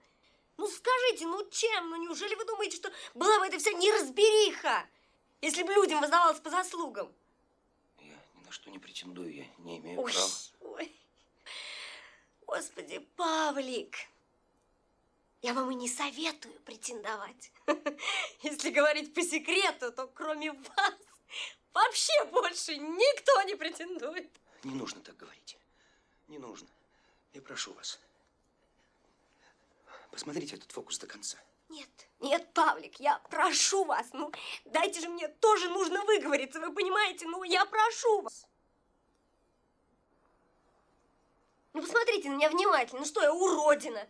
Ну скажите, ну чем? Ну неужели вы думаете, что была бы это вся неразбериха, если бы людям воздавалось по заслугам?
Я ни на что не претендую, я не имею
Ой,
права.
ой. Господи, Павлик, я вам и не советую претендовать. Если говорить по секрету, то кроме вас вообще больше никто не претендует.
Не нужно так говорить. Не нужно. Я прошу вас. Посмотрите этот фокус до конца.
Нет, Павлик, я прошу вас, ну, дайте же мне тоже нужно выговориться, вы понимаете? Ну, я прошу вас. Ну, посмотрите на меня внимательно, ну что я уродина?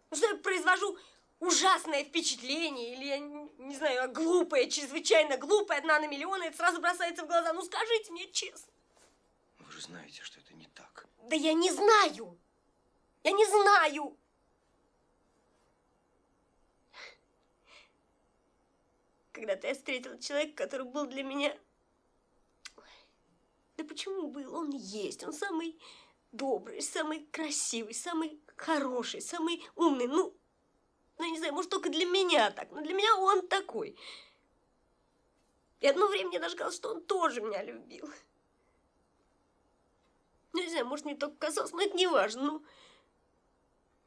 Ну что я произвожу ужасное впечатление? Или я, не знаю, глупая, чрезвычайно глупая, 1 на миллион, и это сразу бросается в глаза. Ну, скажите мне честно.
Вы же знаете, что это не так.
Да я не знаю. Я не знаю. Когда-то я встретила человека, который был для меня... Ой, да почему был? Он есть. Он самый добрый, самый красивый, самый хороший, самый умный. Ну, я не знаю, может, только для меня так. Но для меня он такой. И одно время мне даже казалось, что он тоже меня любил. Ну, не знаю, может, мне только казалось, но это не важно.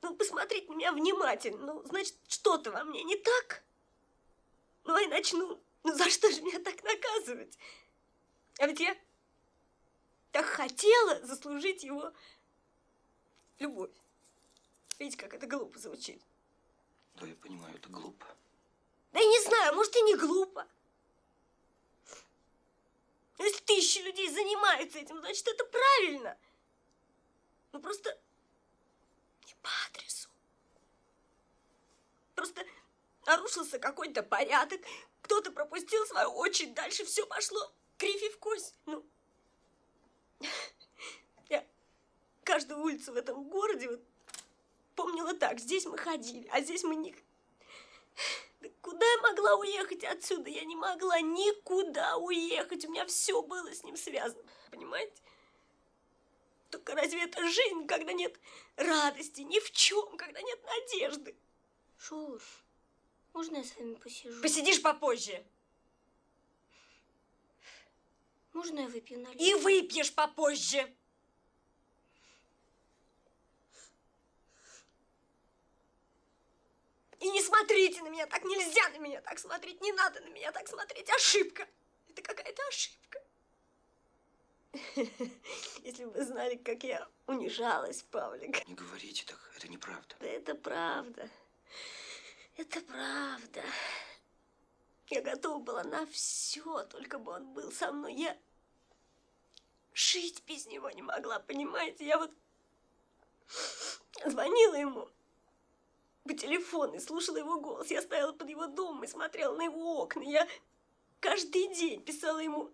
Ну, посмотрите на меня внимательно. Ну, значит, что-то во мне не так. Ну, а иначе, ну за что же меня так наказывать? А ведь я так хотела заслужить его любовь. Видите, как это глупо звучит?
Да, я понимаю, это глупо.
Да я не знаю, может, и не глупо. Но если 1000 людей занимаются этим, значит, это правильно. Ну, просто не по адресу. Просто нарушился какой-то порядок, кто-то пропустил свою очередь, дальше все пошло кривь и вкось. Ну, я каждую улицу в этом городе вот помнила так. Здесь мы ходили, а здесь мы не... Да куда я могла уехать отсюда? Я не могла никуда уехать. У меня все было с ним связано. Понимаете? Только разве это жизнь, когда нет радости ни в чем, когда нет надежды?
Шур, можно я с вами посижу?
Посидишь попозже.
Можно я выпью налив?
И выпьешь попозже. И не смотрите на меня так, нельзя на меня так смотреть, не надо на меня так смотреть, ошибка. Это какая-то ошибка. Если бы вы знали, как я унижалась, Павлик.
Не говорите так, это неправда.
Да это правда. Это правда. Я готова была на все, только бы он был со мной. Я жить без него не могла, понимаете? Я вот звонила ему по телефону и слушала его голос. Я стояла под его домом и смотрела на его окна. Я каждый день писала ему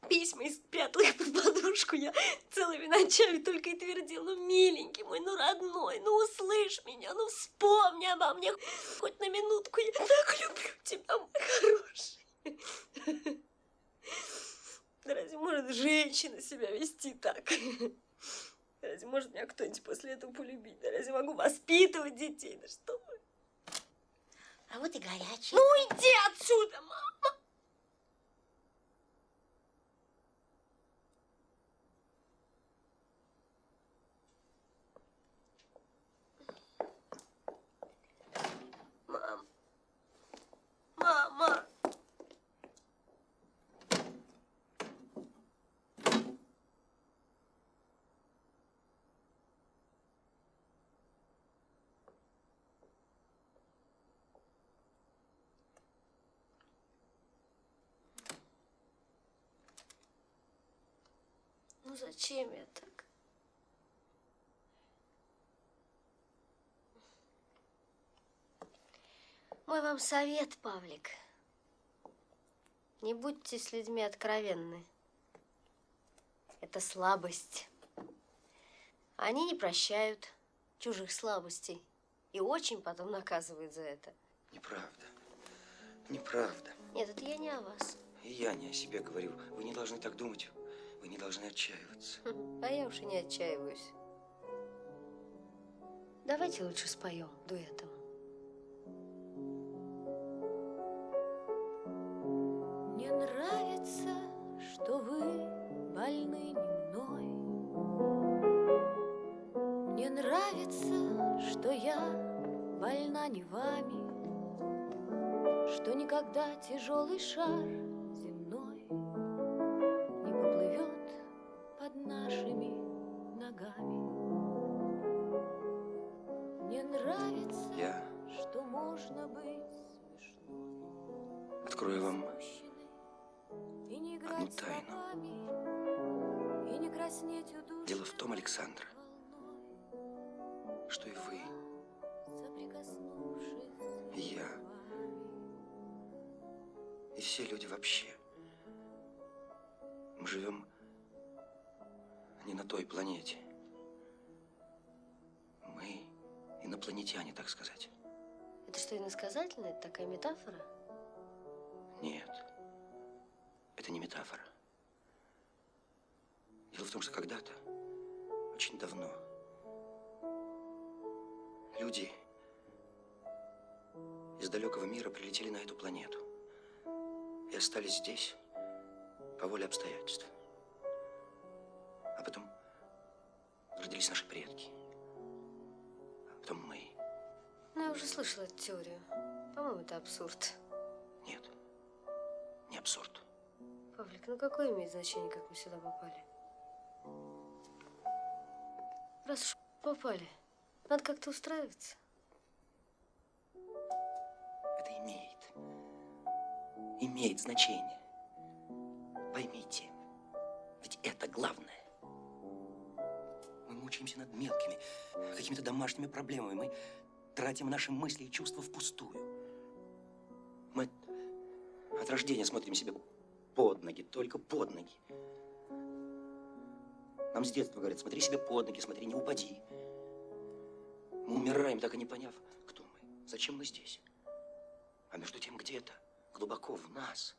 письма и спрятала их под подушку. Я целыми ночами только и твердила: ну, миленький мой, ну, родной, ну, услышь меня, ну, вспомни обо мне хоть на минутку. Я так люблю тебя, мой хороший. Да разве может женщина себя вести так? Разве может меня кто-нибудь после этого полюбить? Да разве могу воспитывать детей? Да что вы?
А вот и горячий.
Ну, иди отсюда, мама! Мама! Ну зачем я так? Мой вам совет, Павлик. Не будьте с людьми откровенны. Это слабость. Они не прощают чужих слабостей и очень потом наказывают за это.
Неправда. Неправда.
Нет, это я не о вас.
И я не о себе говорю. Вы не должны так думать. Вы не должны отчаиваться.
А я уж и не отчаиваюсь. Давайте лучше споем дуэтом.
Мне нравится, что вы больны не мной. Мне нравится, что я больна не вами, что никогда тяжелый шар земной не поплывет под нашими ногами. Мне нравится, что можно быть смешной,
Открою вам
смущенной и не
одну
играть
тайну.
словами, и не краснеть у души.
Дело в том, Александра, что и вы, и я, и все люди вообще, мы живем не на той планете. Мы инопланетяне, так сказать.
Это что, иносказательно? Это такая метафора?
Нет, это не метафора. Дело в том, что когда-то, очень давно, люди из далекого мира прилетели на эту планету и остались здесь по воле обстоятельств. А потом родились наши предки. А потом мы.
Ну, я уже слышала эту теорию. По-моему, это абсурд.
Нет, не абсурд.
Павлик, ну какое имеет значение, как мы сюда попали? Раз уж попали, надо как-то устраиваться.
Это имеет значение. Поймите, ведь это главное. Мы мучаемся над мелкими, какими-то домашними проблемами. Мы тратим наши мысли и чувства впустую. Мы от рождения смотрим себе под ноги, только под ноги. Нам с детства говорят: смотри себе под ноги, смотри, не упади. Мы умираем, так и не поняв, кто мы, зачем мы здесь. А между тем где-то, глубоко в нас,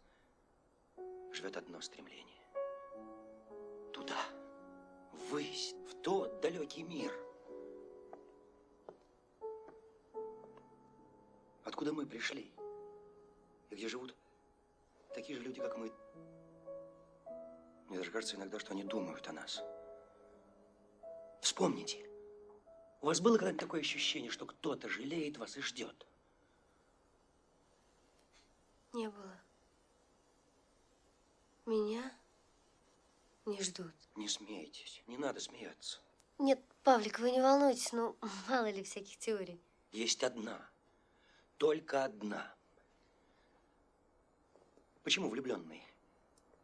живет одно стремление. Туда, ввысь, в тот далекий мир. Откуда мы пришли? И где живут такие же люди, как мы. Мне даже кажется иногда, что они думают о нас. Вспомните. У вас было когда-нибудь такое ощущение, что кто-то жалеет вас и ждет?
Не было. Меня не ждут.
Не смейтесь, не надо смеяться.
Нет, Павлик, вы не волнуйтесь, ну, мало ли всяких теорий.
Есть одна, только одна. Почему влюбленные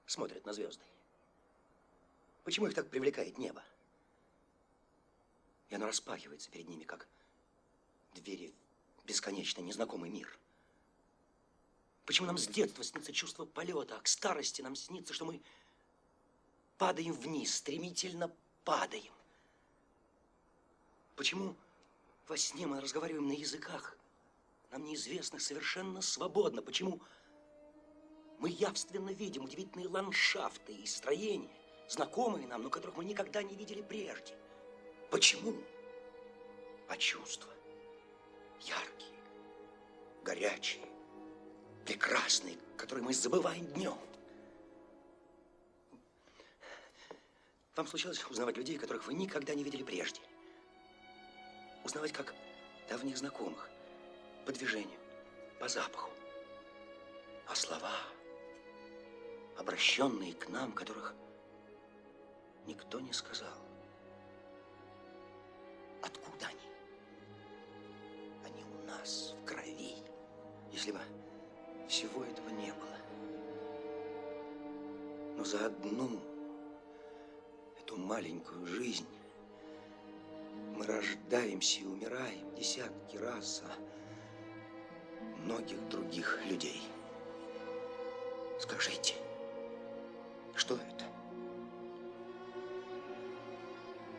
смотрят на звезды? Почему их так привлекает небо? И оно распахивается перед ними, как двери в бесконечный незнакомый мир. Почему нам с детства снится чувство полета, а к старости нам снится, что мы падаем вниз, стремительно падаем? Почему во сне мы разговариваем на языках, нам неизвестных совершенно свободно? Почему мы явственно видим удивительные ландшафты и строения, знакомые нам, но которых мы никогда не видели прежде? Почему? А чувства яркие, горячие, прекрасные, которые мы забываем днем. Вам случалось узнавать людей, которых вы никогда не видели прежде? Узнавать как давних знакомых, по движению, по запаху. А слова, обращенные к нам, которых никто не сказал. Откуда они? Они у нас в крови. Если бы всего этого не было. Но за одну эту маленькую жизнь мы рождаемся и умираем десятки раз за многих других людей. Скажите, что это?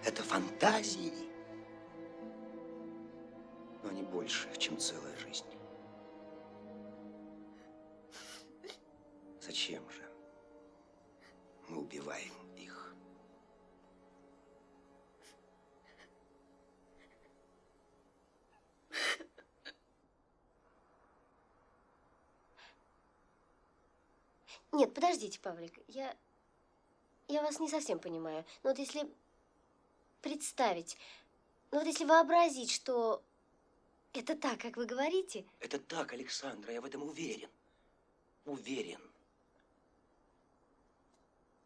Это фантазии, но они больше, чем целая жизнь. Зачем же мы убиваем их?
Нет, подождите, Павлик, я вас не совсем понимаю. Но вот если представить, ну вот если вообразить, что это так, как вы говорите.
Это так, Александра, я в этом уверен. Уверен.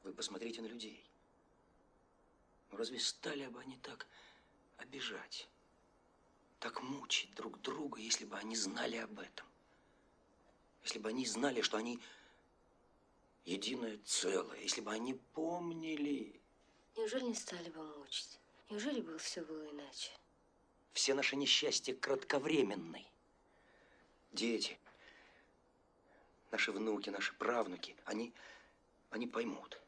Вы посмотрите на людей. Ну, разве стали бы они так обижать, так мучить друг друга, если бы они знали об этом? Если бы они знали, что они единое целое, если бы они помнили.
Неужели не стали бы мучить? Неужели бы все было иначе?
Все наши несчастья кратковременны. Дети, наши внуки, наши правнуки, они поймут.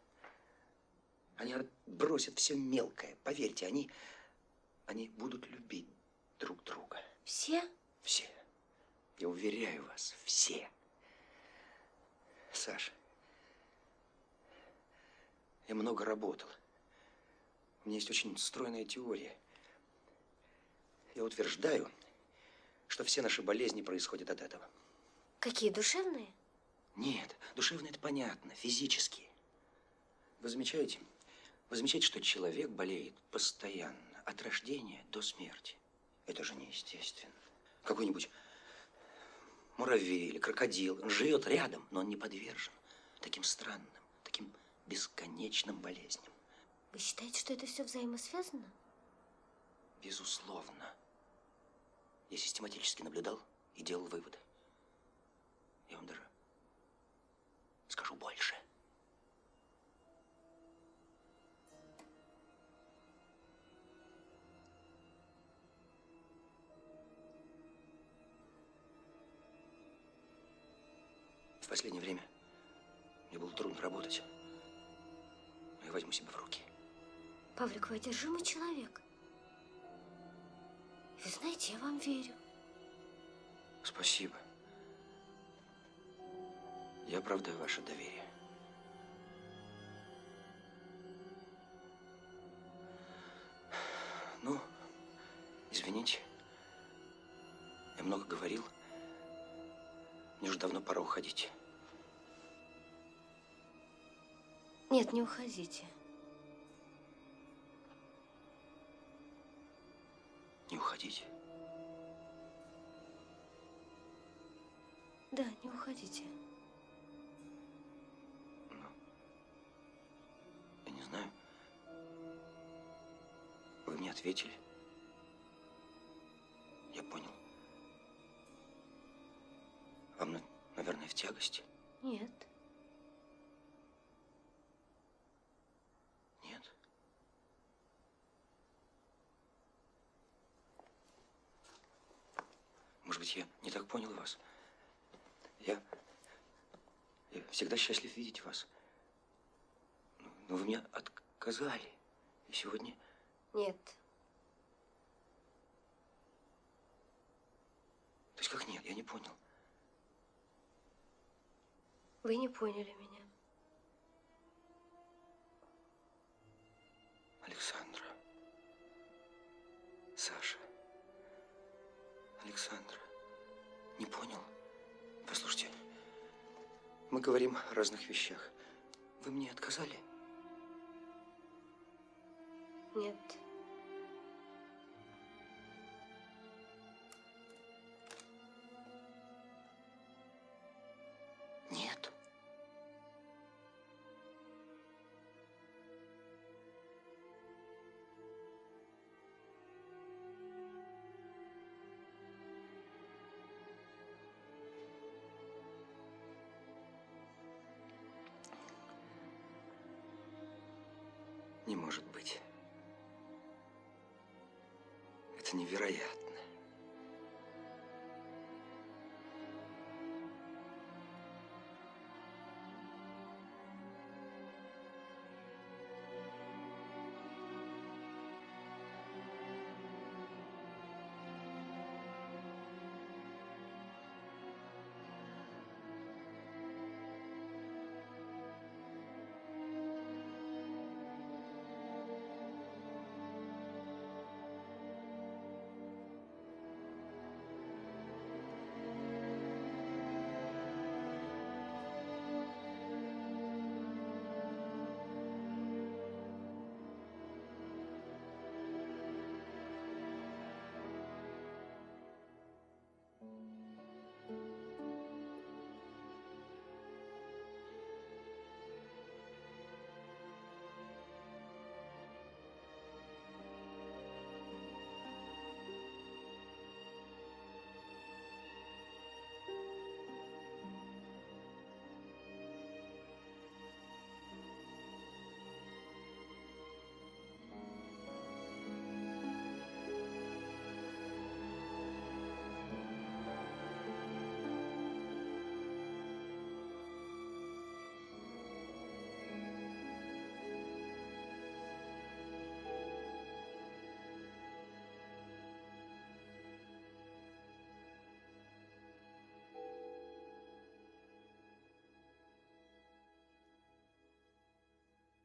Они отбросят все мелкое. Поверьте, они будут любить друг друга.
Все?
Все. Я уверяю вас, все. Саша, я много работал. У меня есть очень стройная теория. Я утверждаю, что все наши болезни происходят от этого.
Какие, душевные?
Нет, душевные это понятно, физические. Вы замечаете, что человек болеет постоянно, от рождения до смерти. Это же неестественно. Какой-нибудь муравей или крокодил, он живет рядом, но он не подвержен таким странным, таким бесконечным болезням.
Вы считаете, что это все взаимосвязано?
Безусловно. Я систематически наблюдал и делал выводы. Я вам даже скажу больше. В последнее время мне было трудно работать. Но я возьму себя в руки.
Павлик, вы одержимый человек. Вы знаете, я вам верю.
Спасибо. Я оправдаю ваше доверие. Ну, извините. Я много говорил. Мне уже давно пора уходить.
Нет, не уходите.
Не уходите.
Да, не уходите.
Ну, я не знаю. Вы мне ответили. Я понял. Вам, наверное, в тягости?
Нет.
Нет? Может быть, я не так понял вас? Я всегда счастлив видеть вас. Но вы мне отказали. И сегодня...
Нет.
То есть как нет? Я не понял.
Вы не поняли меня.
Александра. Саша. Александра. Не понял? Послушайте, мы говорим о разных вещах. Вы мне отказали?
Нет.
Нет. Не может быть. Это невероятно.